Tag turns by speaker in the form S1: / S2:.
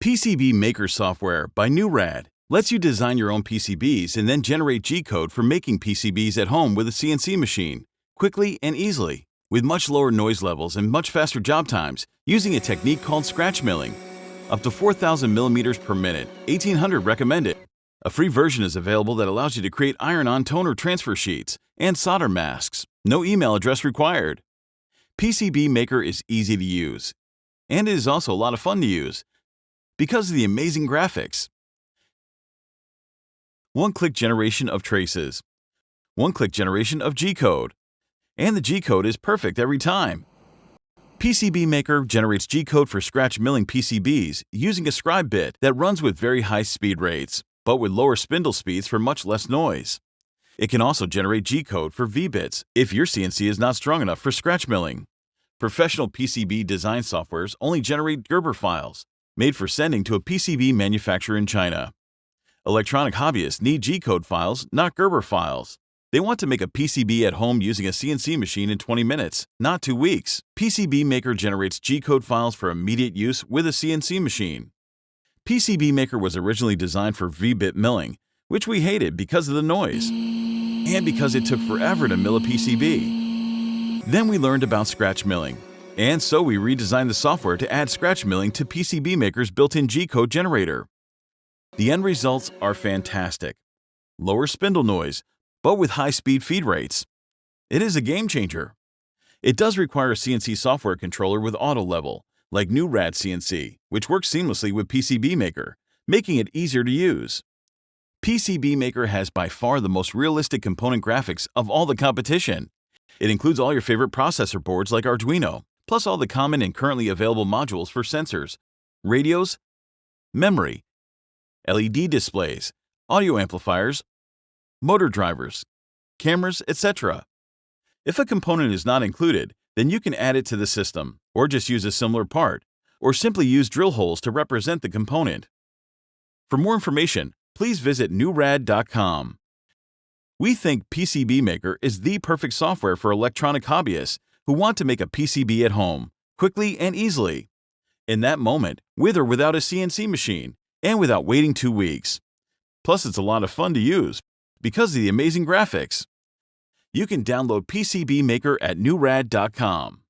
S1: PCB Maker software by NewRAD lets you design your own PCBs and then generate G-code for making PCBs at home with a CNC machine, quickly and easily, with much lower noise levels and much faster job times using a technique called scratch milling. Up to 4,000 millimeters per minute, 1,800 recommended. A free version is available that allows you to create iron-on toner transfer sheets and solder masks. No email address required. PCB Maker is easy to use, and it is also a lot of fun to use because of the amazing graphics. One-click generation of traces. One-click generation of G-code. And the G-code is perfect every time. PCB Maker generates G-code for scratch milling PCBs using a scribe bit that runs with very high speed rates, but with lower spindle speeds for much less noise. It can also generate G-code for V-bits if your CNC is not strong enough for scratch milling. Professional PCB design softwares only generate Gerber files, made for sending to a PCB manufacturer in China. Electronic hobbyists need G-code files, not Gerber files. They want to make a PCB at home using a CNC machine in 20 minutes, not 2 weeks. PCB Maker generates G-code files for immediate use with a CNC machine. PCB Maker was originally designed for V-bit milling, which we hated because of the noise, and because it took forever to mill a PCB. Then we learned about scratch milling, and so we redesigned the software to add scratch milling to PCB Maker's built-in G-code generator. The end results are fantastic. Lower spindle noise, but with high-speed feed rates. It is a game changer. It does require a CNC software controller with auto level, like NewRAD CNC, which works seamlessly with PCB Maker, making it easier to use. PCB Maker has by far the most realistic component graphics of all the competition. It includes all your favorite processor boards like Arduino, plus all the common and currently available modules for sensors, radios, memory, LED displays, audio amplifiers, motor drivers, cameras, etc. If a component is not included, then you can add it to the system, or just use a similar part, or simply use drill holes to represent the component. For more information, please visit NewRAD.com. We think PCB Maker is the perfect software for electronic hobbyists who want to make a PCB at home, quickly and easily. In that moment, with or without a CNC machine, and without waiting 2 weeks. Plus, it's a lot of fun to use because of the amazing graphics. You can download PCB Maker at NewRAD.com.